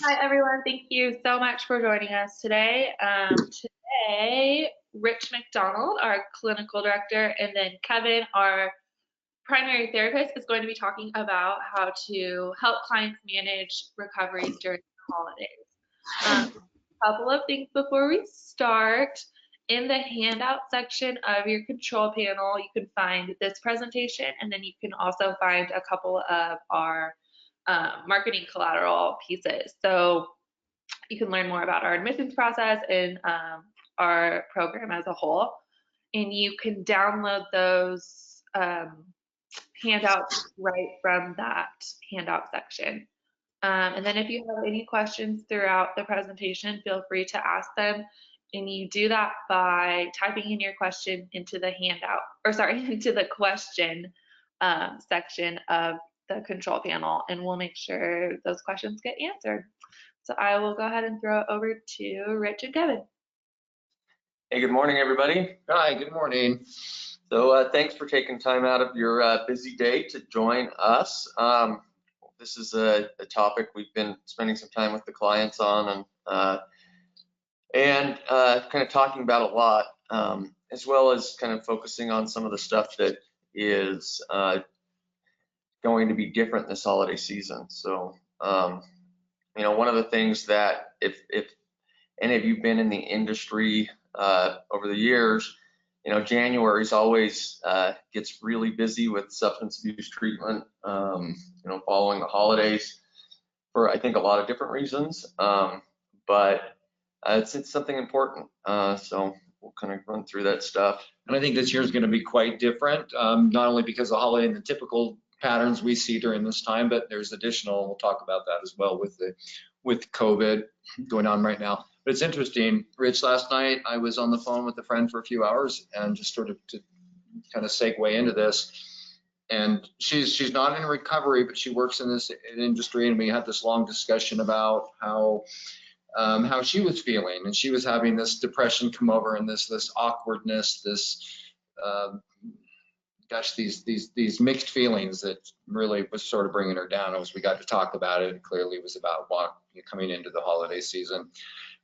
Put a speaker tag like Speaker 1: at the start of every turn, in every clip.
Speaker 1: Hi, everyone. Thank you so much for joining us today. Today, Rich McDonald, our clinical director, and then Kevin, our primary therapist, is going to be talking about how to help clients manage recoveries during the holidays. A couple of things before we start. In the handout section of your control panel, you can find this presentation, and then you can also find a couple of our marketing collateral pieces. So you can learn more about our admissions process and our program as a whole. And you can download those handouts right from that handout section. And then if you have any questions throughout the presentation, feel free to ask them. And you do that by typing in your question into the handout, or sorry, into the question section of the control panel, and we'll make sure those questions get answered. So I will go ahead and throw it over to Rich and Kevin.
Speaker 2: Hey, good morning, everybody.
Speaker 3: Hi, good morning.
Speaker 2: So thanks for taking time out of your busy day to join us. This is a topic we've been spending some time with the clients on and kind of talking about a lot, as well as kind of focusing on some of the stuff that is going to be different this holiday season. So, you know, one of the things that if any of you been in the industry over the years, you know, January's always gets really busy with substance abuse treatment, you know, following the holidays for, I think, a lot of different reasons. But it's something important. So we'll kind of run through that stuff.
Speaker 3: And I think this year is going to be quite different, not only because of the holiday and the typical patterns we see during this time, but there's additional, we'll talk about that as well with COVID going on right now. But it's interesting, Rich, last night I was on the phone with a friend for a few hours and just sort of to kind of segue into this. And she's not in recovery, but she works in this industry, and we had this long discussion about how she was feeling, and she was having this depression come over and this awkwardness, this these mixed feelings that really was sort of bringing her down. As we got to talk about it, clearly it was about coming into the holiday season,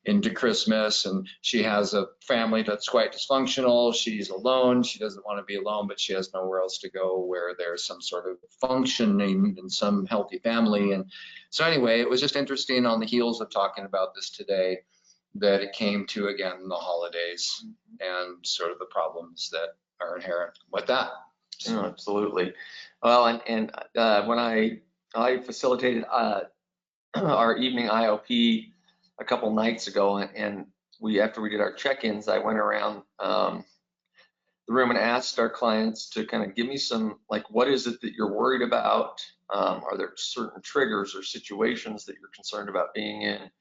Speaker 3: into Christmas, and she has a family that's quite dysfunctional. She's alone. She doesn't want to be alone, but she has nowhere else to go where there's some sort of functioning and some healthy family. And so anyway, it was just interesting on the heels of talking about this today that it came to, again, the holidays and sort of the problems that are inherent with that.
Speaker 2: So. Oh, absolutely. Well, and when I facilitated our evening IOP a couple nights ago, and after we did our check-ins, I went around the room and asked our clients to kind of give me some, like, what is it that you're worried about? Are there certain triggers or situations that you're concerned about being in?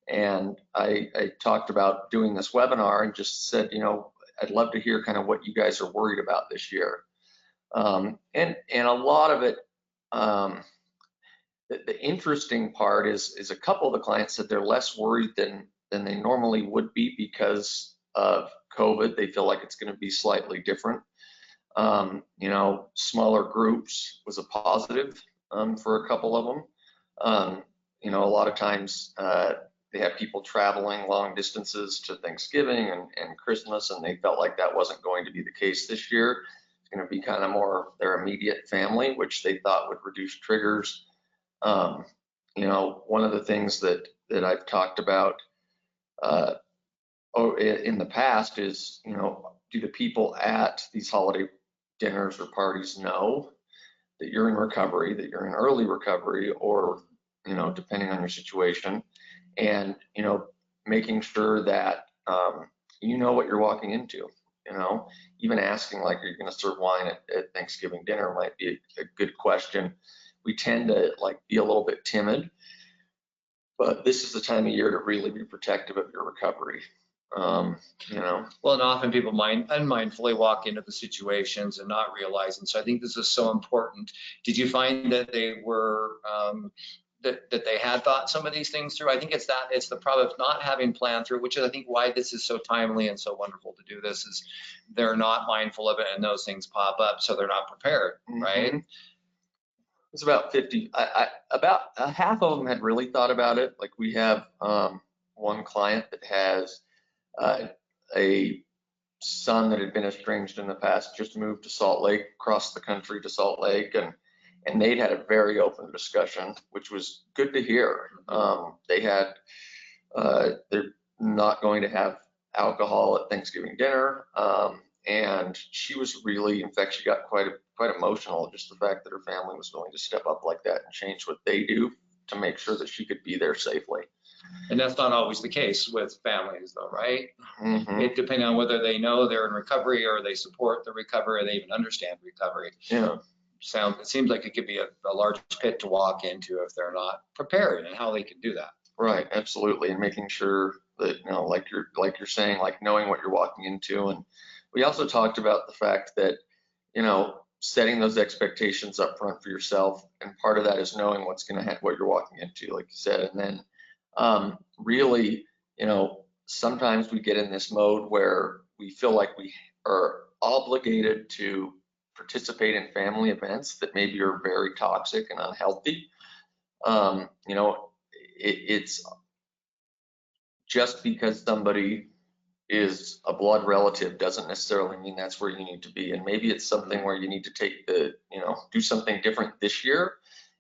Speaker 2: And I talked about doing this webinar and just said, you know, I'd love to hear kind of what you guys are worried about this year. And a lot of it, the interesting part is a couple of the clients said they're less worried than they normally would be because of COVID. They feel like it's going to be slightly different. You know, smaller groups was a positive for a couple of them. You know, a lot of times they have people traveling long distances to Thanksgiving and Christmas, and they felt like that wasn't going to be the case this year. It's going to be kind of more their immediate family, which they thought would reduce triggers. You know, one of the things that I've talked about in the past is, you know, do the people at these holiday dinners or parties know that you're in recovery, that you're in early recovery, or, you know, depending on your situation, and, you know, making sure that you know what you're walking into. You know, even asking, like, are you going to serve wine at Thanksgiving dinner might be a good question. We tend to, like, be a little bit timid, but this is the time of year to really be protective of your recovery. You know.
Speaker 3: Well, and often people unmindfully walk into the situations and not realizing. So I think this is so important. Did you find that they were that they had thought some of these things through? I think it's the problem of not having planned through, which is, I think, why this is so timely and so wonderful to do this, is they're not mindful of it and those things pop up, so they're not prepared, right?
Speaker 2: It's about 50. About a half of them had really thought about it. Like we have one client that has a son that had been estranged in the past, just moved to Salt Lake, across the country to Salt Lake, and they'd had a very open discussion, which was good to hear. They had, they're not going to have alcohol at Thanksgiving dinner, and she was really, in fact, she got quite emotional, just the fact that her family was willing to step up like that and change what they do to make sure that she could be there safely.
Speaker 3: And that's not always the case with families though, right?
Speaker 2: Mm-hmm.
Speaker 3: It depends on whether they know they're in recovery or they support the recovery or they even understand recovery.
Speaker 2: Yeah.
Speaker 3: It seems like it could be a large pit to walk into if they're not prepared and how they can do that.
Speaker 2: Right, absolutely, and making sure that, you know, like you're saying, like knowing what you're walking into. And we also talked about the fact that, you know, setting those expectations up front for yourself, and part of that is knowing what's going to happen, what you're walking into, like you said. And then really, you know, sometimes we get in this mode where we feel like we are obligated to participate in family events that maybe are very toxic and unhealthy. You know, it's just because somebody is a blood relative doesn't necessarily mean that's where you need to be. And maybe it's something where you need to take you know, do something different this year.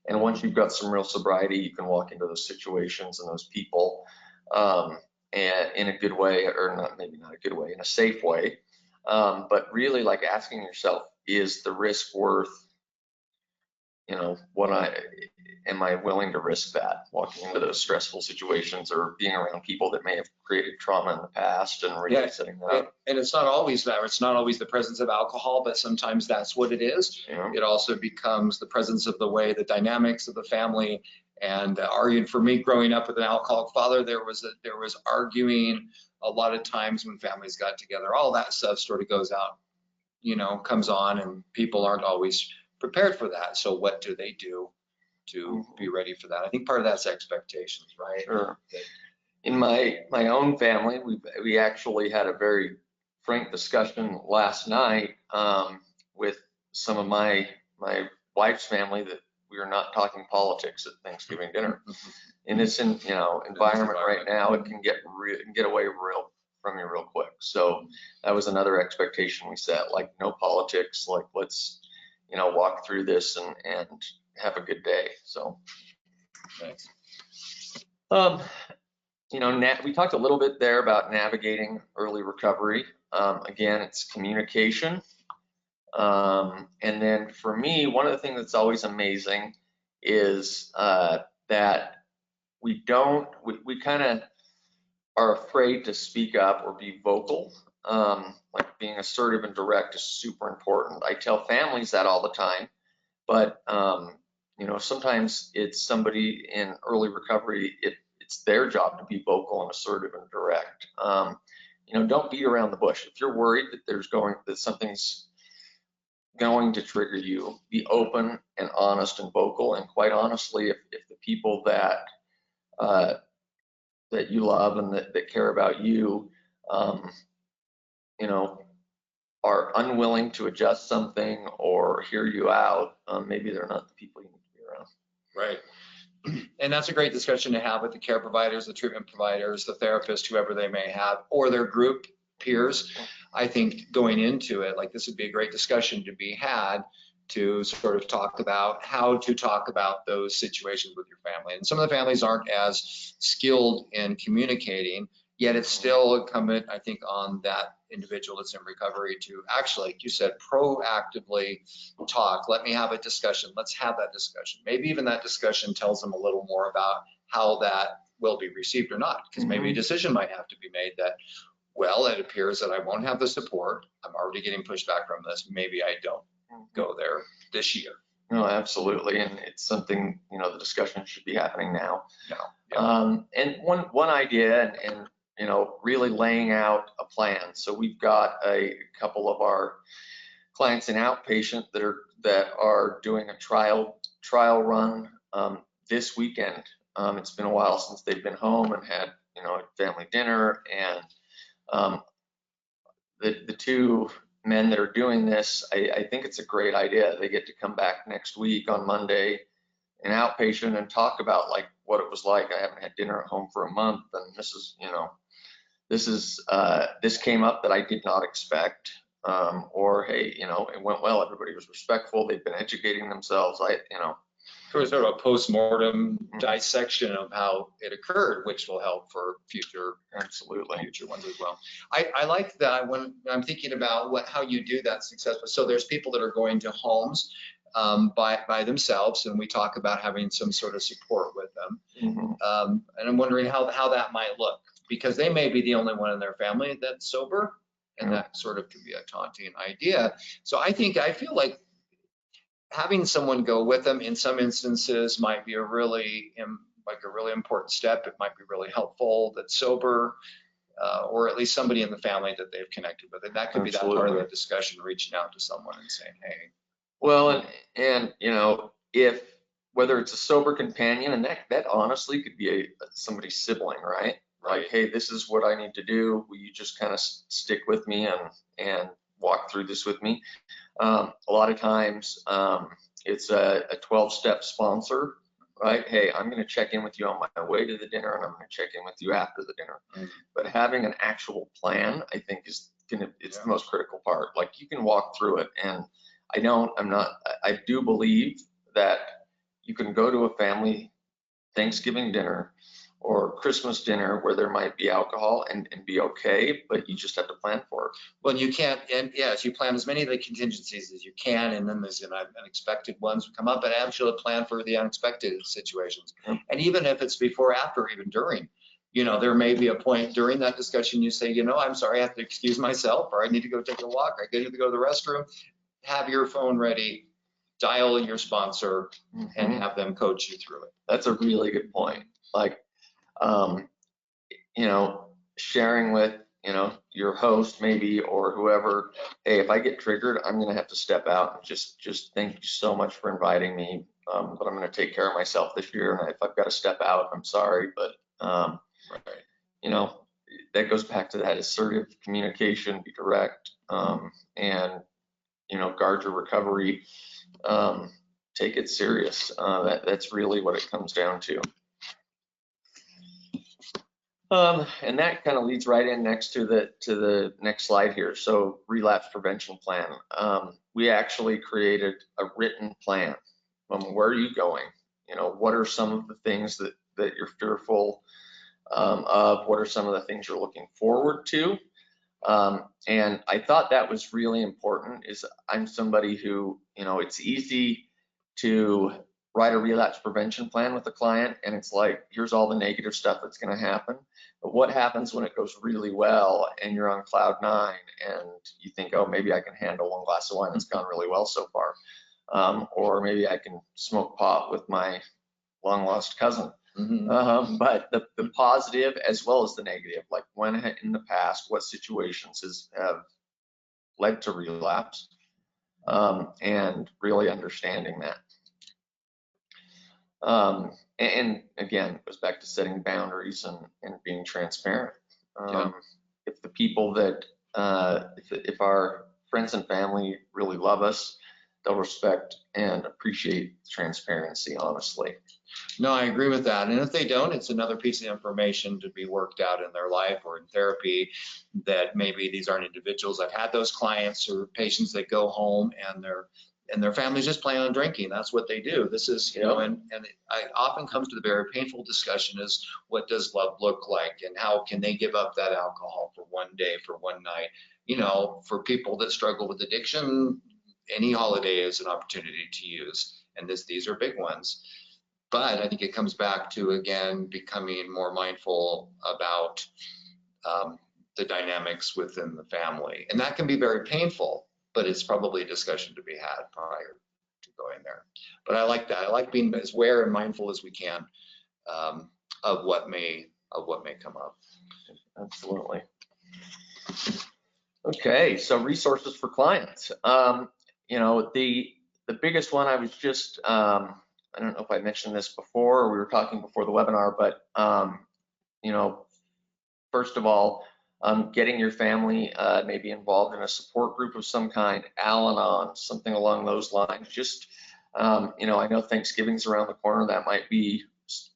Speaker 2: And once you've got some real sobriety, you can walk into those situations and those people and in a good way, or not, maybe not a good way, in a safe way. But really, like, asking yourself, is the risk worth, you know, am I willing to risk that, walking into those stressful situations or being around people that may have created trauma in the past, and really setting that up.
Speaker 3: And it's not always that, it's not always the presence of alcohol, but sometimes that's what it is.
Speaker 2: Yeah.
Speaker 3: It also becomes the presence of the way, the dynamics of the family. And arguing, for me, growing up with an alcoholic father, there was arguing a lot of times when families got together. All that stuff sort of goes out, you know, comes on, and people aren't always prepared for that. So what do they do to be ready for that? I think part of that's expectations, right?
Speaker 2: Sure. In my own family, we actually had a very frank discussion last night with some of my wife's family, that we are not talking politics at Thanksgiving dinner. In this environment right now, it can get away from you real quick. So that was another expectation we set, like no politics, like let's, you know, walk through this and have a good day. So
Speaker 3: Thanks.
Speaker 2: You know, we talked a little bit there about navigating early recovery. Again, it's communication. And then for me, one of the things that's always amazing is that we kind of are afraid to speak up or be vocal. Like being assertive and direct is super important. I tell families that all the time, but you know, sometimes it's somebody in early recovery, it's their job to be vocal and assertive and direct. You know, don't beat around the bush. If you're worried that something's going to trigger you, be open and honest and vocal. And quite honestly, if the people that you love and that care about you, you know, are unwilling to adjust something or hear you out, maybe they're not the people you need to be around.
Speaker 3: Right. And that's a great discussion to have with the care providers, the treatment providers, the therapist, whoever they may have, or their group peers. I think going into it, like, this would be a great discussion to be had, to sort of talk about how to talk about those situations with your family. And some of the families aren't as skilled in communicating, yet it's still incumbent, I think, on that individual that's in recovery to actually, like you said, proactively talk. Let me have a discussion. Let's have that discussion. Maybe even that discussion tells them a little more about how that will be received or not, because maybe a decision might have to be made that, well, it appears that I won't have the support. I'm already getting pushback from this. Maybe I don't go there this year.
Speaker 2: No, absolutely. And it's something, you know, the discussion should be happening now.
Speaker 3: Yeah.
Speaker 2: And one idea, and you know, really laying out a plan. So we've got a couple of our clients in outpatient that are doing a trial run this weekend. It's been a while since they've been home and had, you know, a family dinner, and the two men that are doing this, I think it's a great idea. They get to come back next week on Monday, an outpatient, and talk about like what it was like. I haven't had dinner at home for a month, and this is, this came up that I did not expect. Or hey, it went well. Everybody was respectful. They've been educating themselves.
Speaker 3: Sort of a post-mortem dissection of how it occurred, which will help for future ones as well. I like that when I'm thinking about how you do that successfully. So there's people that are going to homes by themselves, and we talk about having some sort of support with them. And I'm wondering how that might look, because they may be the only one in their family that's sober, and that sort of could be a taunting idea. So I feel like having someone go with them in some instances might be a really important step. It might be really helpful that's sober, or at least somebody in the family that they've connected with. And that could be that part of the discussion, reaching out to someone and saying, hey.
Speaker 2: Well, and if whether it's a sober companion, and that honestly could be somebody's sibling, right? Like, hey, this is what I need to do. Will you just kind of stick with me and walk through this with me? A lot of times it's a 12-step sponsor, right? Hey, I'm going to check in with you on my way to the dinner, and I'm going to check in with you after the dinner. But having an actual plan, I think, it's the most critical part. Like, you can walk through it, and I do believe that you can go to a family Thanksgiving dinner or Christmas dinner where there might be alcohol and be okay, but you just have to plan for it.
Speaker 3: Well, you can't, and yes, you plan as many of the contingencies as you can, and then there's unexpected ones come up, and actually plan for the unexpected situations. And even if it's before, after, even during, there may be a point during that discussion you say, I'm sorry, I have to excuse myself, or I need to go take a walk, or I need to go to the restroom. Have your phone ready, dial your sponsor, and have them coach you through it.
Speaker 2: That's a really good point. Like, sharing with, your host maybe, or whoever, hey, if I get triggered, I'm going to have to step out. Just thank you so much for inviting me. But I'm going to take care of myself this year. And if I've got to step out, I'm sorry. But, that goes back to that assertive communication, be direct, and, guard your recovery, take it serious. That's really what it comes down to. And that kind of leads right in next to the next slide here. So relapse prevention plan. We actually created a written plan. Where are you going? What are some of the things that you're fearful of? What are some of the things you're looking forward to? And I thought that was really important. I'm somebody who, it's easy to write a relapse prevention plan with a client, and it's like, here's all the negative stuff that's going to happen. But what happens when it goes really well and you're on cloud 9 and you think, oh, maybe I can handle one glass of wine that's gone really well so far, or maybe I can smoke pot with my long lost cousin. But the positive as well as the negative, like when in the past, what situations have led to relapse, and really understanding that. And again, it goes back to setting boundaries and being transparent. If the people that, if our friends and family really love us, they'll respect and appreciate transparency, honestly.
Speaker 3: No, I agree with that. And if they don't, it's another piece of information to be worked out in their life or in therapy, that maybe these aren't individuals. I've had those clients or patients that go home and their families just plan on drinking. That's what they do. This is, and it often comes to the very painful discussion is, what does love look like, and how can they give up that alcohol for one day, for one night? For people that struggle with addiction, any holiday is an opportunity to use, and these are big ones. But I think it comes back to, again, becoming more mindful about the dynamics within the family. And that can be very painful, but it's probably a discussion to be had prior to going there. But I like that. I like being as aware and mindful as we can of what may come up.
Speaker 2: Absolutely. Okay, so resources for clients. The biggest one, I was just, I don't know if I mentioned this before, or we were talking before the webinar, but first of all, getting your family maybe involved in a support group of some kind, Al-Anon, something along those lines. Just, you know, I know Thanksgiving's around the corner. That might be,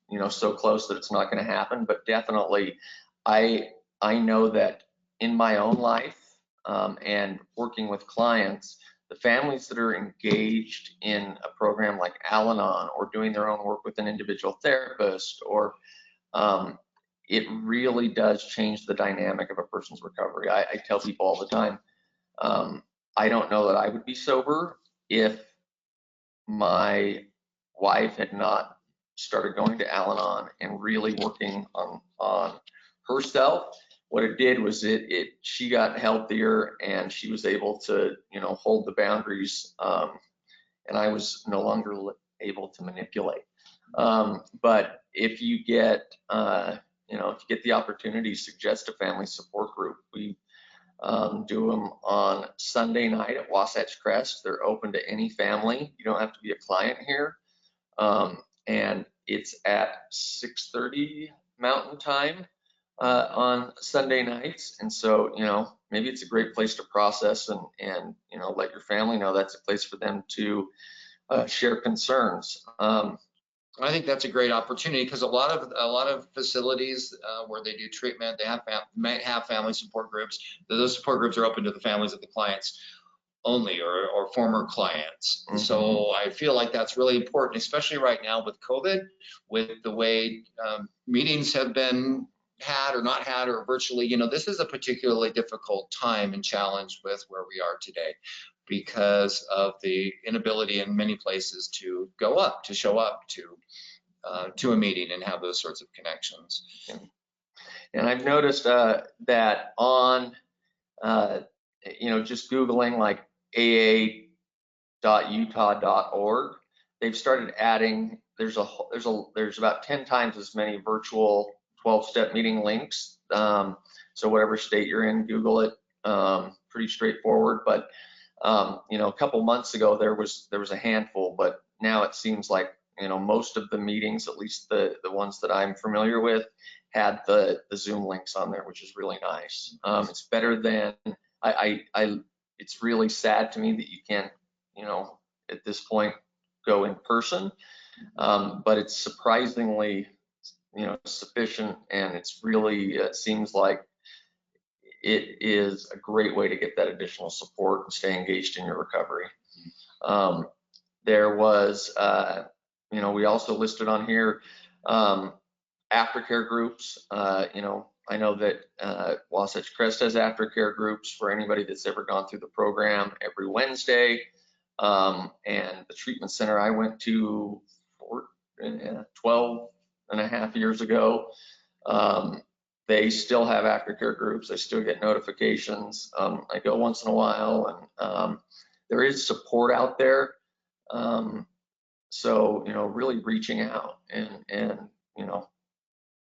Speaker 2: you know, so close that it's not going to happen, but definitely I know that in my own life and working with clients, the families that are engaged in a program like Al-Anon or doing their own work with an individual therapist, or it really does change the dynamic of a person's recovery. I tell people all the time, I don't know that I would be sober if my wife had not started going to Al-Anon and really working on herself. What it did was she got healthier and she was able to, you know, hold the boundaries, and I was no longer able to manipulate. But if you get, you know, if you get the opportunity, suggest a family support group. We do them on Sunday night at Wasatch Crest. They're open to any family. You don't have to be a client here. And it's at 6:30 Mountain Time on Sunday nights. And so, you know, maybe it's a great place to process and you know, let your family know that's a place for them to share concerns.
Speaker 3: I think that's a great opportunity because a lot of facilities where they do treatment, they might have family support groups. Those support groups are open to the families of the clients only, or former clients. Mm-hmm. So I feel like that's really important, especially right now with COVID, with the way meetings have been had or not had, or virtually. You know, this is a particularly difficult time and challenge with where we are today, because of the inability in many places to show up to a meeting and have those sorts of connections.
Speaker 2: And I've noticed that on, you know, just Googling like aa.utah.org, they've started adding, there's about 10 times as many virtual 12-step meeting links. So whatever state you're in, Google it. Pretty straightforward, but you know, a couple months ago there was a handful, but now it seems like, you know, most of the meetings, at least the ones that I'm familiar with, had the Zoom links on there, which is really nice. It's better than it's really sad to me that you can't, you know, at this point go in person, but it's surprisingly, you know, sufficient, and it's really, it seems like it is a great way to get that additional support and stay engaged in your recovery. There was, you know, we also listed on here aftercare groups. You know, I know that Wasatch Crest has aftercare groups for anybody that's ever gone through the program every Wednesday. And the treatment center I went to 12 and a half years ago, they still have aftercare groups. I still get notifications. I go once in a while, and there is support out there. So, you know, really reaching out and you know,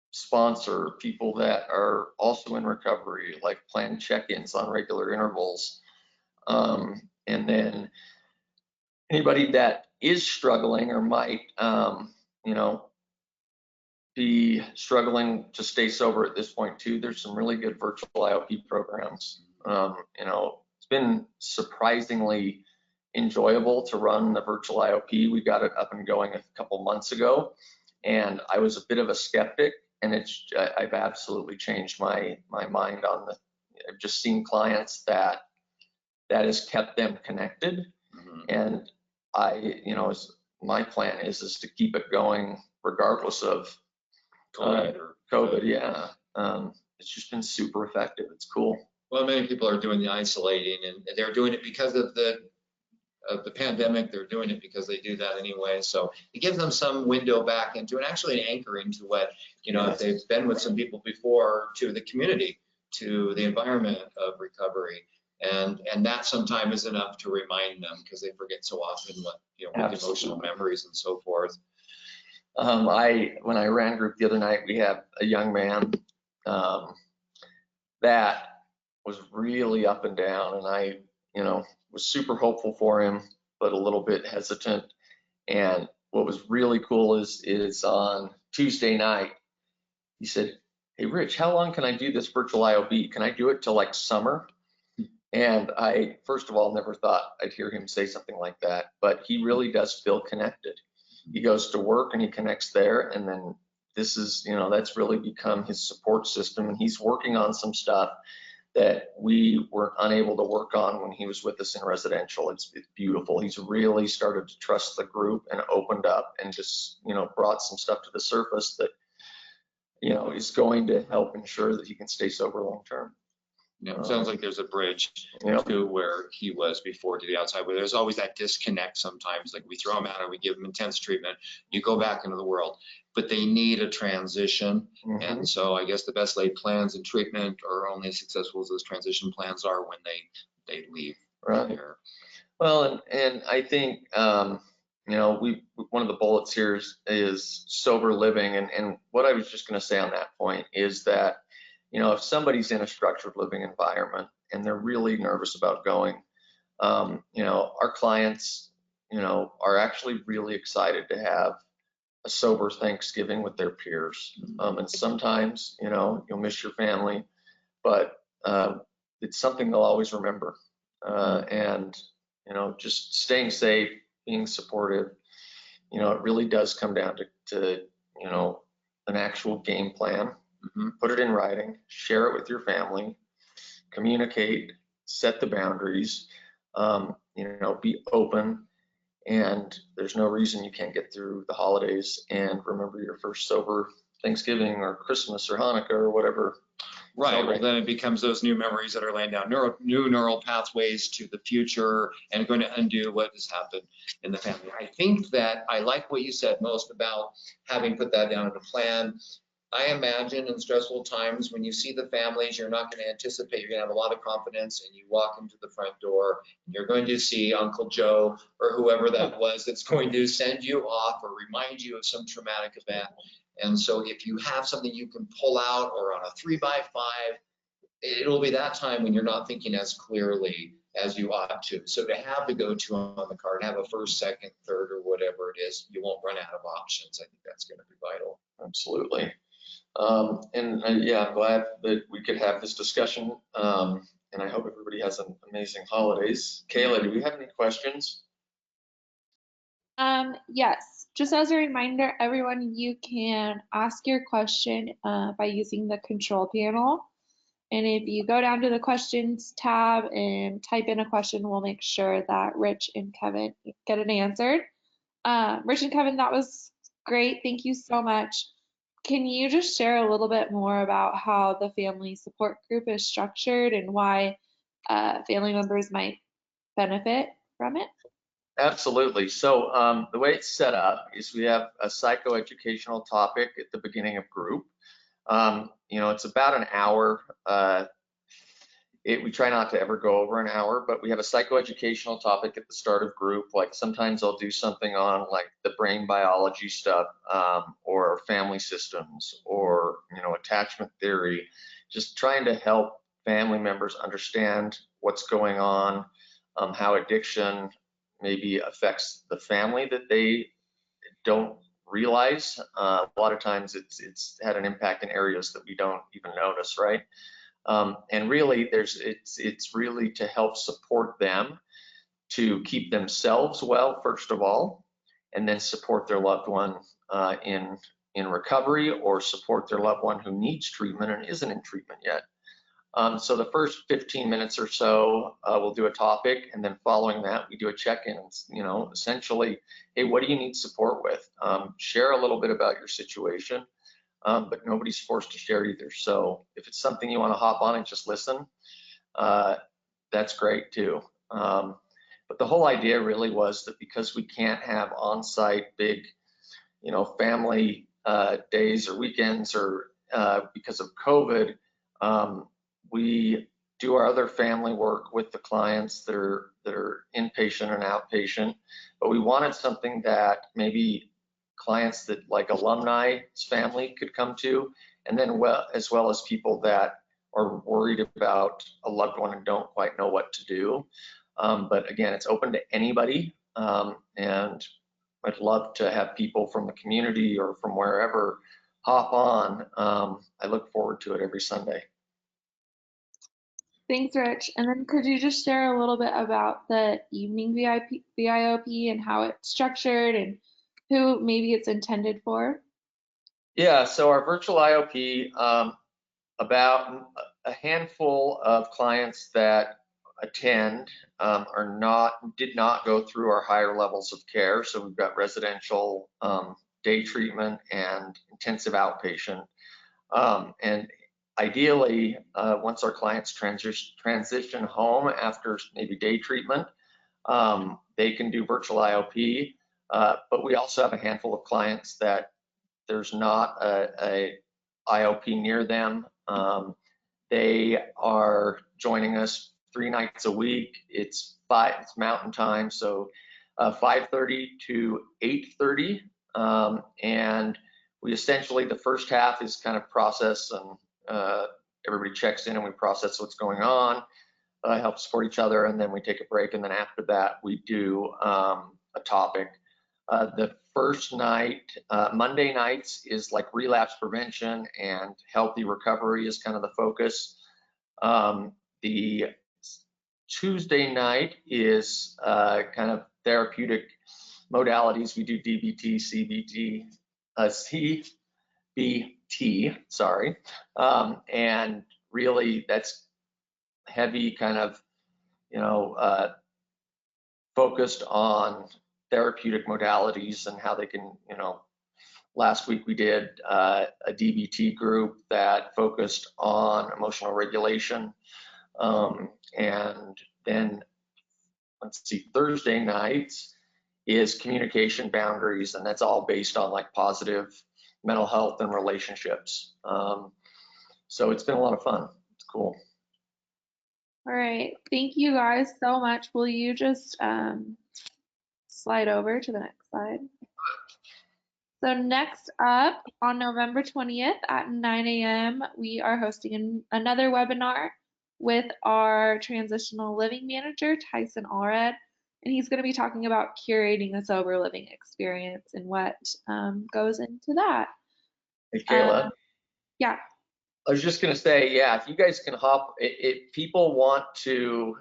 Speaker 2: sponsor people that are also in recovery, like plan check-ins on regular intervals. And then anybody that is struggling or might, you know, be struggling to stay sober at this point too, there's some really good virtual IOP programs. You know, it's been surprisingly enjoyable to run the virtual IOP. We got it up and going a couple months ago, and I was a bit of a skeptic, and I've absolutely changed my mind on I've just seen clients that has kept them connected. Mm-hmm. And you know, my plan is to keep it going regardless of COVID. Yeah. It's just been super effective. It's cool.
Speaker 3: Well, many people are doing the isolating, and they're doing it because of the pandemic. They're doing it because they do that anyway. So it gives them some window back into, and actually an anchoring to what, you know, if they've been with some people before, to the community, to the environment of recovery. And that sometimes is enough to remind them, because they forget so often what, you know, with emotional memories and so forth.
Speaker 2: When I ran group the other night, we had a young man that was really up and down, and I, you know, was super hopeful for him, but a little bit hesitant. And what was really cool is on Tuesday night, he said, hey, Rich, how long can I do this virtual IOB? Can I do it till like summer? And I, first of all, never thought I'd hear him say something like that, but he really does feel connected. He goes to work and he connects there, and then this is, that's really become his support system, and he's working on some stuff that we were unable to work on when he was with us in residential. It's beautiful. He's really started to trust the group and opened up and just, brought some stuff to the surface that, is going to help ensure that he can stay sober long term.
Speaker 3: Yeah, it sounds like there's a bridge
Speaker 2: Yep.
Speaker 3: to where he was before to the outside, where there's always that disconnect sometimes. Like we throw him out and we give him intense treatment, you go back into the world, but they need a transition. And so I guess the best laid plans and treatment are only as successful as those transition plans are when they leave.
Speaker 2: Right.
Speaker 3: There.
Speaker 2: Well, and I think, one of the bullets here is sober living. And what I was just going to say on that point is that, if somebody's in a structured living environment and they're really nervous about going, our clients, are actually really excited to have a sober Thanksgiving with their peers. And sometimes, you'll miss your family, but it's something they'll always remember. And, just staying safe, being supportive, it really does come down to an actual game plan. Put it in writing, share it with your family, communicate, set the boundaries, be open, and there's no reason you can't get through the holidays and remember your first sober Thanksgiving or Christmas or Hanukkah or whatever.
Speaker 3: Right. Well, then it becomes those new memories that are laying down new neural pathways to the future and going to undo what has happened in the family. I think that I like what you said most about having put that down in a plan. I imagine in stressful times when you see the families, you're not going to anticipate, you're going to have a lot of confidence, and you walk into the front door and you're going to see Uncle Joe or whoever that was that's going to send you off or remind you of some traumatic event. And so if you have something you can pull out or on a 3x5, it'll be that time when you're not thinking as clearly as you ought to. So to have the go-to on the card, have a first, second, third, or whatever it is, you won't run out of options. I think that's going to be vital.
Speaker 2: Absolutely. I'm glad that we could have this discussion. And I hope everybody has an amazing holidays. Kayla, do we have any questions?
Speaker 1: Yes, just as a reminder, everyone, you can ask your question by using the control panel. And if you go down to the questions tab and type in a question, we'll make sure that Rich and Kevin get it answered. Rich and Kevin, that was great. Thank you so much. Can you just share a little bit more about how the family support group is structured and why family members might benefit from it?
Speaker 2: Absolutely. So the way it's set up is we have a psychoeducational topic at the beginning of group. It's about an hour. We try not to ever go over an hour, but we have a psychoeducational topic at the start of group. Like sometimes I'll do something on like the brain biology stuff, or family systems, or attachment theory, just trying to help family members understand what's going on, how addiction maybe affects the family that they don't realize. A lot of times it's had an impact in areas that we don't even notice, right? And really, it's really to help support them to keep themselves well, first of all, and then support their loved one in recovery, or support their loved one who needs treatment and isn't in treatment yet. So the first 15 minutes or so, we'll do a topic, and then following that, we do a check-in. Essentially, hey, what do you need support with? Share a little bit about your situation. But nobody's forced to share either. So if it's something you want to hop on and just listen, that's great too. But the whole idea really was that because we can't have on-site big, family days or weekends, or because of COVID, we do our other family work with the clients that are inpatient and outpatient. But we wanted something that maybe clients that like alumni's family could come to, and then as well as people that are worried about a loved one and don't quite know what to do. But again, it's open to anybody, and I'd love to have people from the community or from wherever hop on. I look forward to it every Sunday.
Speaker 1: Thanks, Rich. And then could you just share a little bit about the evening VIOP and how it's structured and who maybe it's intended for?
Speaker 2: Yeah, so our virtual IOP, about a handful of clients that attend did not go through our higher levels of care. So we've got residential, day treatment, and intensive outpatient. And ideally, once our clients transition home after maybe day treatment, they can do virtual IOP. But we also have a handful of clients that there's not a IOP near them. They are joining us 3 nights a week. It's Mountain Time, so 5:30 to 8:30, and we essentially, the first half is kind of process, and everybody checks in and we process what's going on, help support each other, and then we take a break, and then after that we do a topic. The first night, Monday nights, is like relapse prevention and healthy recovery is kind of the focus. The Tuesday night is kind of therapeutic modalities. We do DBT, CBT, sorry. And really that's heavy kind of, focused on therapeutic modalities and how they can, last week we did a DBT group that focused on emotional regulation. And then, Thursday nights is communication boundaries, and that's all based on like positive mental health and relationships. So it's been a lot of fun. It's cool.
Speaker 1: All right. Thank you guys so much. Will you just slide over to the next slide? So next up, on November 20th at 9 a.m., we are hosting another webinar with our transitional living manager, Tyson Allred, and he's going to be talking about curating a sober living experience and what goes into that.
Speaker 2: Hey, Kayla.
Speaker 1: Yeah.
Speaker 2: I was just going to say, yeah, if you guys can if people want to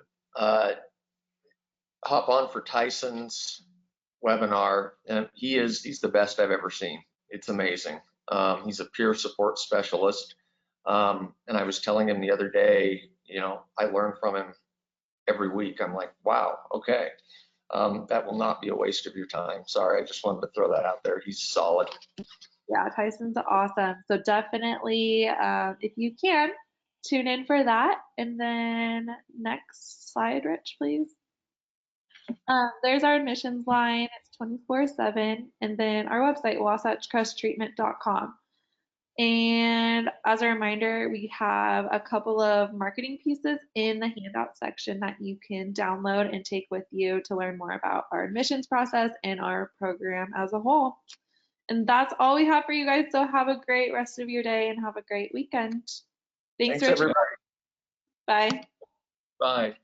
Speaker 2: hop on for Tyson's webinar, he's the best I've ever seen. It's amazing. He's a peer support specialist. And I was telling him the other day, I learn from him every week. I'm like, wow, okay. That will not be a waste of your time. Sorry, I just wanted to throw that out there. He's solid.
Speaker 1: Yeah, Tyson's awesome. So definitely, if you can, tune in for that. And then next slide, Rich, please. There's our admissions line. It's 24/7. And then our website, wasatchcresttreatment.com. And as a reminder, we have a couple of marketing pieces in the handout section that you can download and take with you to learn more about our admissions process and our program as a whole. And that's all we have for you guys. So have a great rest of your day and have a great weekend. Thanks
Speaker 2: everybody.
Speaker 1: Bye.
Speaker 3: Bye.